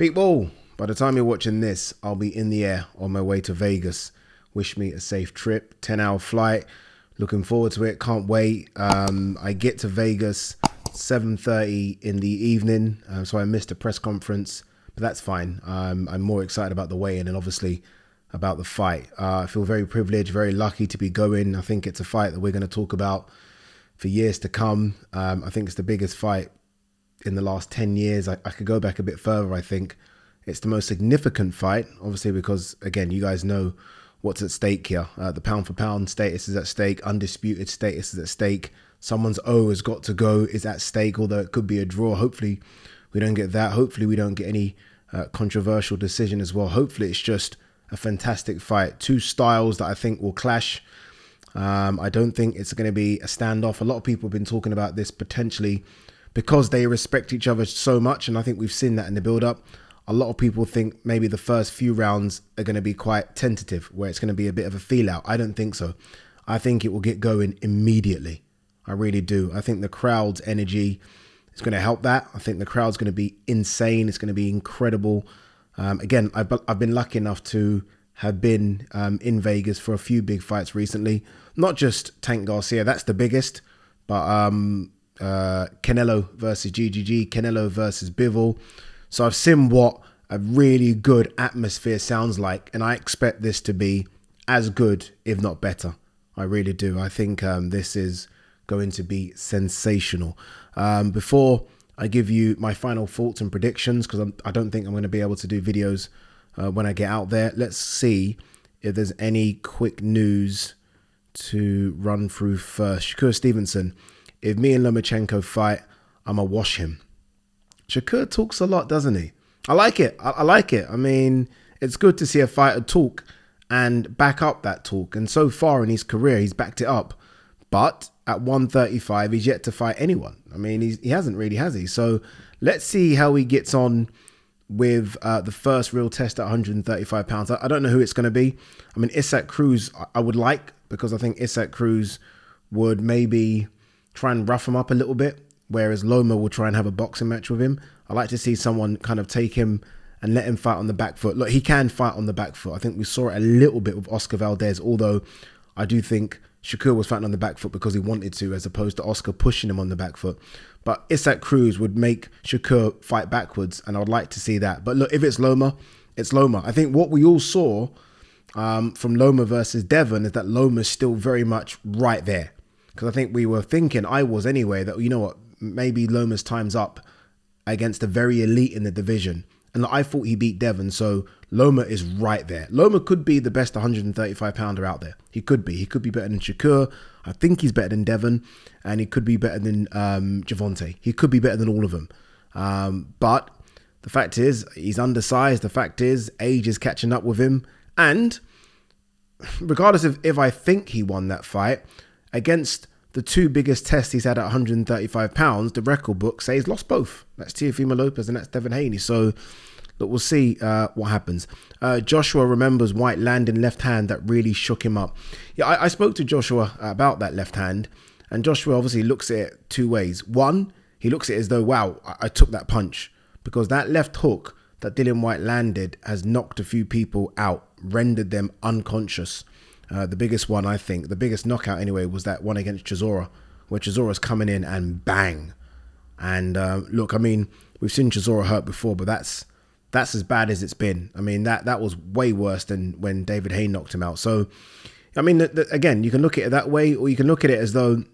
People, by the time you're watching this, I'll be in the air on my way to Vegas. Wish me a safe trip, 10-hour flight. Looking forward to it, can't wait. I get to Vegas 7:30 in the evening, so I missed a press conference, but that's fine. I'm more excited about the weigh-in and obviously about the fight. I feel very privileged, very lucky to be going. I think it's a fight that we're going to talk about for years to come. I think it's the biggest fight in the last 10 years. I could go back a bit further. I think it's the most significant fight, obviously, because, again, you guys know what's at stake here. The pound for pound status is at stake. Undisputed status is at stake. Someone's O has got to go is at stake, although it could be a draw. Hopefully we don't get that. Hopefully we don't get any controversial decision as well. Hopefully it's just a fantastic fight. Two styles that I think will clash. I don't think it's going to be a standoff. A lot of people have been talking about this potentially because they respect each other so much, and I think we've seen that in the build-up. A lot of people think maybe the first few rounds are going to be quite tentative, where it's going to be a bit of a feel-out. I don't think so. I think it will get going immediately. I really do. I think the crowd's energy is going to help that. I think the crowd's going to be insane. It's going to be incredible. Again, I've been lucky enough to have been in Vegas for a few big fights recently. Not just Tank Garcia, that's the biggest, but Canelo versus GGG, Canelo versus Bivol. So I've seen what a really good atmosphere sounds like, and I expect this to be as good, if not better. I really do. I think this is going to be sensational. Before I give you my final thoughts and predictions, because I don't think I'm going to be able to do videos when I get out there, let's see if there's any quick news to run through first. Shakur Stevenson, if me and Lomachenko fight, I'm going to wash him. Shakur talks a lot, doesn't he? I like it. I like it. I mean, it's good to see a fighter talk and back up that talk. And so far in his career, he's backed it up. But at 135, he's yet to fight anyone. I mean, he hasn't really, has he? So let's see how he gets on with the first real test at 135 pounds. I don't know who it's going to be. I mean, Isaac Cruz, I would like, because I think Isaac Cruz would maybe try and rough him up a little bit, whereas Loma will try and have a boxing match with him. I like to see someone kind of take him and let him fight on the back foot. Look, he can fight on the back foot. I think we saw it a little bit with Oscar Valdez, although I do think Shakur was fighting on the back foot because he wanted to, as opposed to Oscar pushing him on the back foot. But Isaac Cruz would make Shakur fight backwards, and I would like to see that. But look, if it's Loma, it's Loma. I think what we all saw from Loma versus Devon is that Loma's still very much right there. Because I think we were thinking, I was anyway, that, you know what, maybe Loma's time's up against the very elite in the division. And I thought he beat Devon, so Loma is right there. Loma could be the best 135-pounder out there. He could be. He could be better than Shakur. I think he's better than Devon, and he could be better than Javante. He could be better than all of them. But the fact is, he's undersized. The fact is, age is catching up with him. And regardless of if I think he won that fight, against the two biggest tests he's had at 135 pounds, the record book says he's lost both. That's Teofimo Lopez and that's Devin Haney. So look, we'll see what happens. Joshua remembers White landing left hand that really shook him up. Yeah, I spoke to Joshua about that left hand, and Joshua obviously looks at it two ways. One, he looks at it as though, wow, I took that punch, because that left hook that Dillian White landed has knocked a few people out, rendered them unconscious. The biggest one, I think, the biggest knockout anyway, was that one against Chisora, where Chisora's coming in and bang. And look, I mean, we've seen Chisora hurt before, but that's as bad as it's been. I mean, that was way worse than when David Haye knocked him out. So, I mean, again, you can look at it that way, or you can look at it as though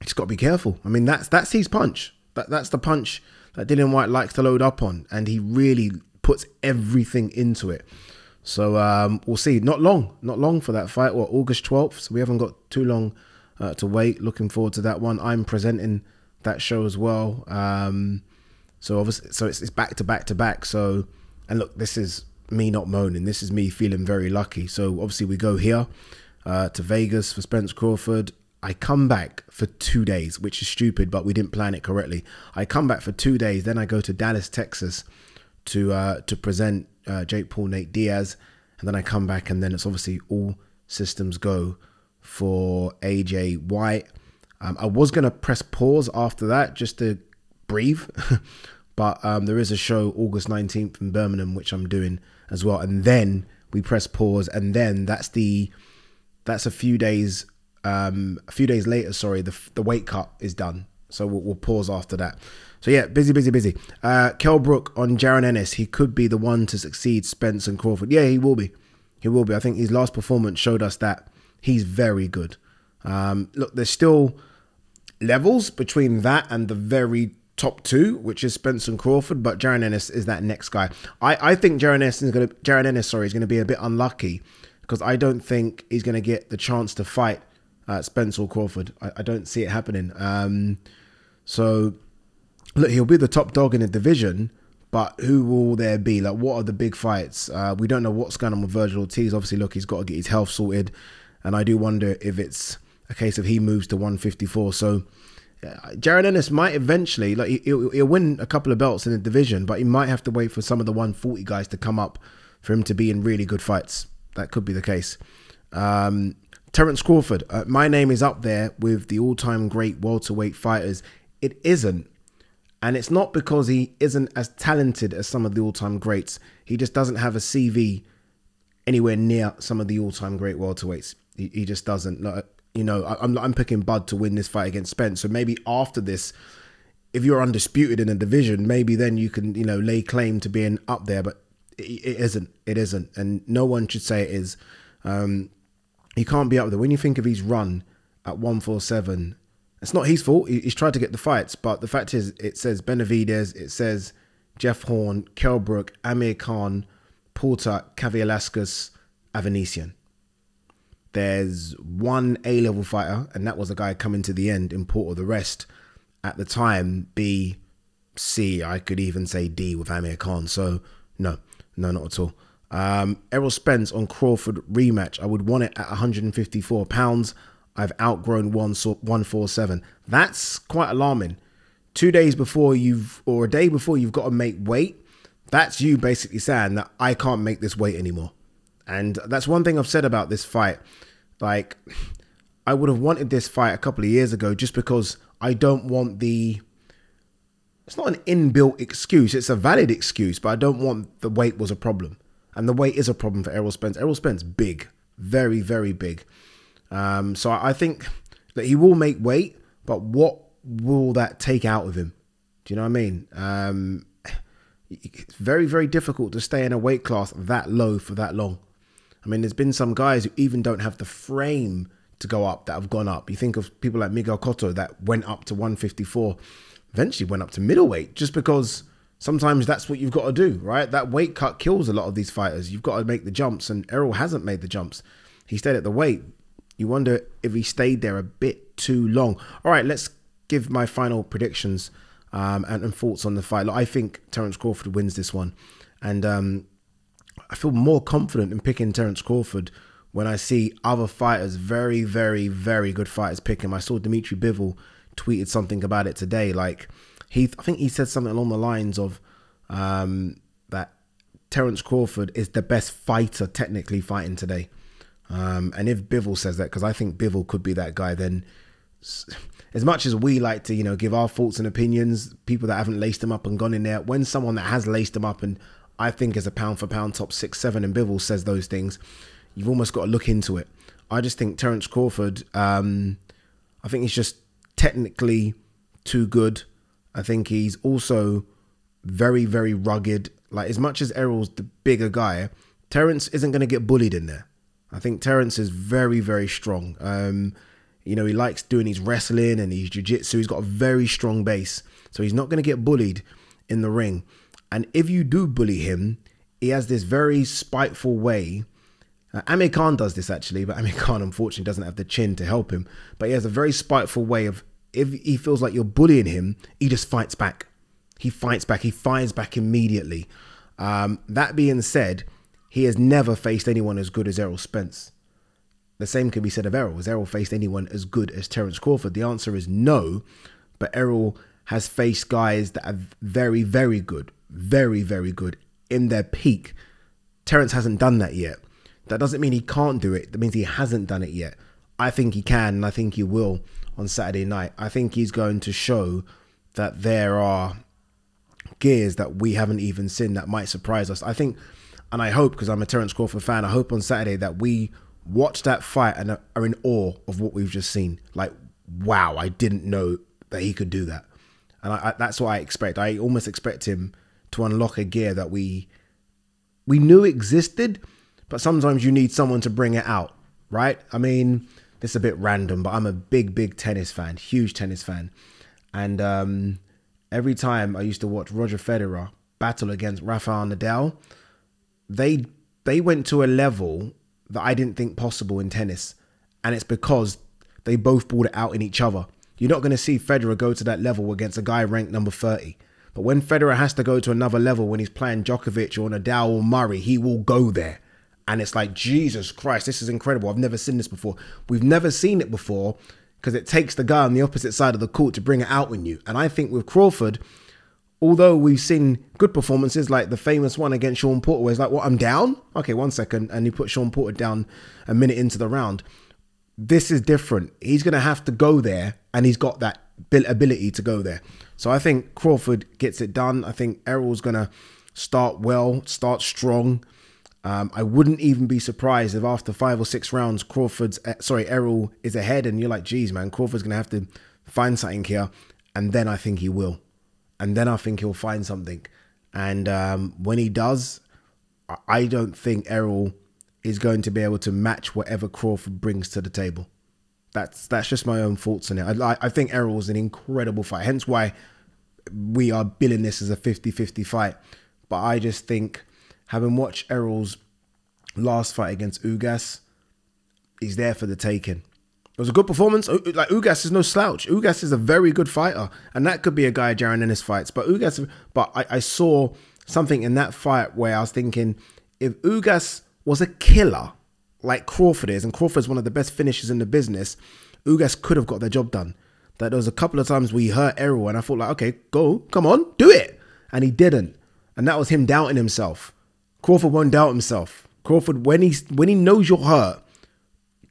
he's got to be careful. I mean, that's his punch. That's the punch that Dillian White likes to load up on, and he really puts everything into it. So we'll see. Not long for that fight. Well, August 12th. So we haven't got too long to wait. Looking forward to that one. I'm presenting that show as well. So obviously, so it's back to back to back. So, and look, this is me not moaning. This is me feeling very lucky. So obviously we go here to Vegas for Terence Crawford. I come back for 2 days, which is stupid, but we didn't plan it correctly. I come back for 2 days. Then I go to Dallas, Texas to present Jake Paul, Nate Diaz, and then I come back, and then it's obviously all systems go for AJ White. I was going to press pause after that just to breathe, But there is a show August 19th in Birmingham, which I'm doing as well. And then we press pause, and then that's a few days later. Sorry, the weight cut is done. So we'll pause after that. So yeah, busy. Kell Brook on Jaron Ennis. He could be the one to succeed Spence and Crawford. Yeah, he will be. I think his last performance showed us that he's very good. Look, there's still levels between that and the very top two, which is Spence and Crawford, but Jaron Ennis is that next guy. I think Jaron Ennis is going to be a bit unlucky, because I don't think he's going to get the chance to fight Spence or Crawford. I don't see it happening. So look, he'll be the top dog in the division, but who will there be? Like, what are the big fights? We don't know what's going on with Virgil Ortiz. Obviously, look, he's got to get his health sorted, and I do wonder if it's a case of he moves to 154. So Jaron Ennis might eventually, like, he'll win a couple of belts in the division, but he might have to wait for some of the 140 guys to come up for him to be in really good fights. That could be the case. Terence Crawford, my name is up there with the all-time great welterweight fighters. It isn't. And it's not because he isn't as talented as some of the all-time greats. He just doesn't have a CV anywhere near some of the all-time great welterweights. He just doesn't. Like, you know, I'm picking Bud to win this fight against Spence. So maybe after this, if you're undisputed in a division, maybe then you can, you know, lay claim to being up there. But it isn't. It isn't. And no one should say it is. He can't be up there. When you think of his run at 147, it's not his fault. He's tried to get the fights. But the fact is, it says Benavidez, it says Jeff Horn, Kell Brook, Amir Khan, Porter, Kavaliauskas, Avanesian. There's one A-level fighter, and that was a guy coming to the end in Porter. The rest, at the time, B, C, I could even say D with Amir Khan. So, no, not at all. Errol Spence on Crawford rematch. I would want it at 154 pounds. I've outgrown 147. That's quite alarming. 2 days before or a day before you've got to make weight. That's you basically saying that I can't make this weight anymore. And that's one thing I've said about this fight. Like, I would have wanted this fight a couple of years ago just because I don't want it's not an inbuilt excuse. It's a valid excuse, but I don't want the weight was a problem. And the weight is a problem for Errol Spence. Errol Spence, big, very, very big. So I think that he will make weight, but what will that take out of him? Do you know what I mean? It's very, very difficult to stay in a weight class that low for that long. I mean, there's been some guys who even don't have the frame to go up that have gone up. You think of people like Miguel Cotto that went up to 154, eventually went up to middleweight, just because sometimes that's what you've got to do, right? That weight cut kills a lot of these fighters. You've got to make the jumps, and Errol hasn't made the jumps. He stayed at the weight. You wonder if he stayed there a bit too long. All right, let's give my final predictions and thoughts on the fight. Look, I think Terence Crawford wins this one. And I feel more confident in picking Terence Crawford when I see other fighters, very, very, very good fighters, pick him. I saw Dimitri Bivol tweeted something about it today. Like, I think he said something along the lines of that Terence Crawford is the best fighter technically fighting today. And if Bivol says that, because I think Bivol could be that guy, then as much as we like to, you know, give our thoughts and opinions, people that haven't laced him up and gone in there, when someone that has laced him up and I think is a pound for pound top 6-7 and Bivol says those things, you've almost got to look into it. I just think Terence Crawford, I think he's just technically too good. I think he's also very, very rugged. Like, as much as Errol's the bigger guy, Terence isn't going to get bullied in there. I think Terence is very, very strong. You know, he likes doing his wrestling and his jiu-jitsu. He's got a very strong base. So he's not going to get bullied in the ring. And if you do bully him, he has this very spiteful way. Amir Khan does this actually, but Amir Khan unfortunately doesn't have the chin to help him. But he has a very spiteful way of, if he feels like you're bullying him, he just fights back. He fights back. He fires back immediately. That being said, he has never faced anyone as good as Errol Spence. The same can be said of Errol. Has Errol faced anyone as good as Terence Crawford? The answer is no. But Errol has faced guys that are very, very good. Very, very good in their peak. Terence hasn't done that yet. That doesn't mean he can't do it. That means he hasn't done it yet. I think he can, and I think he will on Saturday night. I think he's going to show that there are gears that we haven't even seen that might surprise us. I think, and I hope, because I'm a Terence Crawford fan, I hope on Saturday that we watch that fight and are in awe of what we've just seen. Like, wow, I didn't know that he could do that. And that's what I expect. I almost expect him to unlock a gear that we knew existed, but sometimes you need someone to bring it out, right? I mean, this is a bit random, but I'm a big tennis fan, huge tennis fan. And every time I used to watch Roger Federer battle against Rafael Nadal, they went to a level that I didn't think possible in tennis. And it's because they both brought it out in each other. You're not going to see Federer go to that level against a guy ranked number 30. But when Federer has to go to another level, when he's playing Djokovic or Nadal or Murray, he will go there. And it's like, Jesus Christ, this is incredible. I've never seen this before. We've never seen it before because it takes the guy on the opposite side of the court to bring it out in you. And I think with Crawford, although we've seen good performances like the famous one against Sean Porter, where it's like, what, I'm down? Okay, 1 second. And he put Sean Porter down a minute into the round. This is different. He's going to have to go there, and he's got that ability to go there. So I think Crawford gets it done. I think Errol's going to start well, start strong. I wouldn't even be surprised if after 5 or 6 rounds, Errol is ahead, and you're like, geez, man, Crawford's going to have to find something here. And then I think he will. And then I think he'll find something. And when he does, I don't think Errol is going to be able to match whatever Crawford brings to the table. That's just my own thoughts on it. I think Errol's an incredible fight. Hence why we are billing this as a 50-50 fight. But I just think, having watched Errol's last fight against Ugas, he's there for the taking. It was a good performance. Like, Ugas is no slouch. Ugas is a very good fighter. And that could be a guy Jaron Ennis fights. But I saw something in that fight where I was thinking, if Ugas was a killer like Crawford is, and Crawford's one of the best finishers in the business, Ugas could have got the job done. That there was a couple of times we hurt Errol, and I thought, like, okay, go, come on, do it. And he didn't. And that was him doubting himself. Crawford won't doubt himself. Crawford, when he knows you're hurt,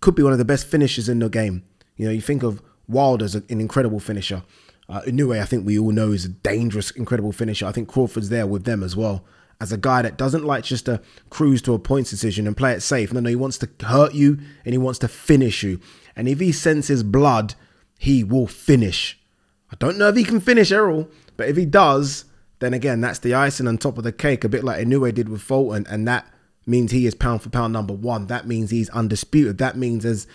could be one of the best finishers in the game. You know, you think of Wilder as an incredible finisher. Inoue, I think we all know, is a dangerous, incredible finisher. I think Crawford's there with them as well. As a guy that doesn't like just to cruise to a points decision and play it safe. No, he wants to hurt you and he wants to finish you. And if he senses blood, he will finish. I don't know if he can finish Errol, but if he does, then again, that's the icing on top of the cake, a bit like Inoue did with Fulton. And that means he is pound for pound #1. That means he's undisputed. That means, as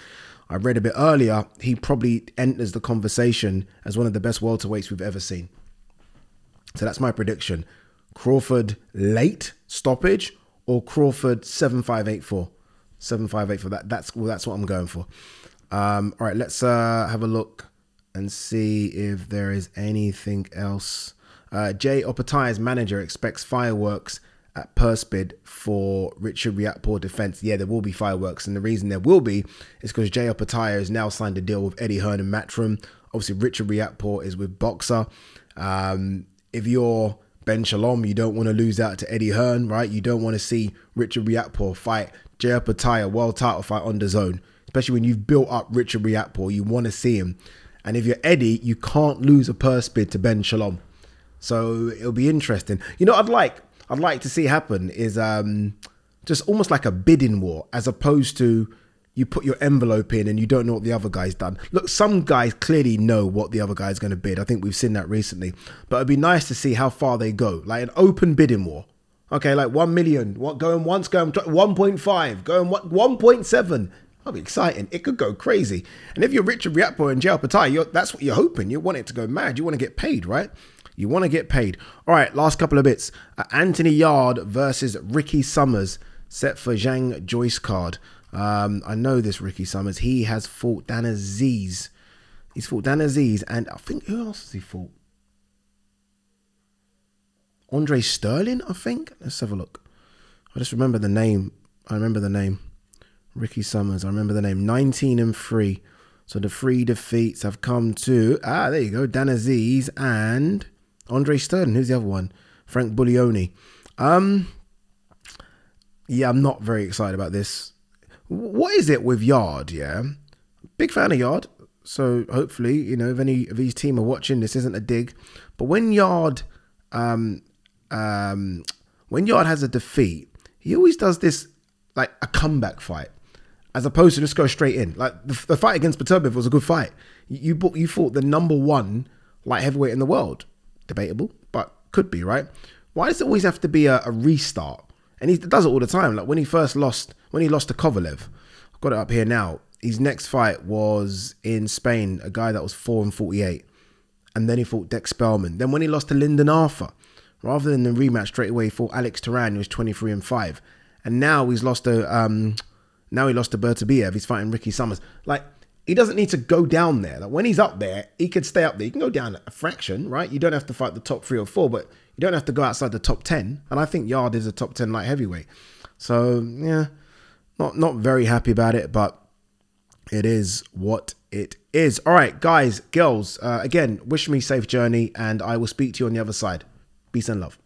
I read a bit earlier, he probably enters the conversation as one of the best welterweights we've ever seen. So that's my prediction. Crawford late stoppage or Crawford 7-5-8-4. 7-5-8-4. That's what I'm going for. All right, let's have a look and see if there is anything else. Jay Opatai's manager expects fireworks at purse bid for Richard Riakporhe defense. Yeah, there will be fireworks, and the reason there will be is because Jay Opataia has now signed a deal with Eddie Hearn and Matchroom. Obviously, Richard Riakporhe is with Boxer. If you're Ben Shalom, you don't want to lose out to Eddie Hearn, right? You don't want to see Richard Riakporhe fight Jay Opataia, world title fight on DAZN. Especially when you've built up Richard Riakporhe, you want to see him. And if you're Eddie, you can't lose a purse bid to Ben Shalom. So it'll be interesting. You know, I'd like to see happen is just almost like a bidding war, as opposed to you put your envelope in and you don't know what the other guy's done. Look, some guys clearly know what the other guy's going to bid. I think we've seen that recently. But it'd be nice to see how far they go. Like an open bidding war. Okay, like 1 million. What, going once, going 1.5, going 1.7. That'll be exciting. It could go crazy. And if you're Richard Riakporhe and Jay Opataia, that's what you're hoping. You want it to go mad. You want to get paid, right? You want to get paid. All right, last couple of bits. Anthony Yarde versus Ricky Summers set for Zhang Joyce card. I know this Ricky Summers. He has fought Dan Aziz. He's fought Dan Aziz, and I think, who else has he fought? Andre Sterling, I think. Let's have a look. I just remember the name. I remember the name. Ricky Summers. I remember the name. 19-3. So the 3 defeats have come to, there you go, Dan Aziz and Andre Sterling. Who's the other one? Frank Buglioni. Yeah, I'm not very excited about this. What is it with Yarde? Yeah, big fan of Yarde. So hopefully, you know, if any of his team are watching, this isn't a dig. But when Yarde when Yard has a defeat, he always does this like a comeback fight, as opposed to just go straight in. Like the fight against Beterbiev was a good fight. You fought the #1 light heavyweight in the world. Debatable, but could be, right? Why does it always have to be a restart? And he does it all the time. Like when he lost to Kovalev, I've got it up here now. His next fight was in Spain, a guy that was 4-48. And then he fought Dex Spellman. Then when he lost to Lyndon Arthur, rather than the rematch straight away, he fought Alex Turan, who was 23-5. And now he's lost to Beterbiev. He's fighting Ricky Summers. Like, he doesn't need to go down there. Like when he's up there, he could stay up there. You can go down a fraction, right? You don't have to fight the top 3 or 4, but you don't have to go outside the top 10. And I think Yard is a top 10 light heavyweight. So yeah, not very happy about it, but it is what it is. All right, guys, girls, again, wish me safe journey, and I will speak to you on the other side. Peace and love.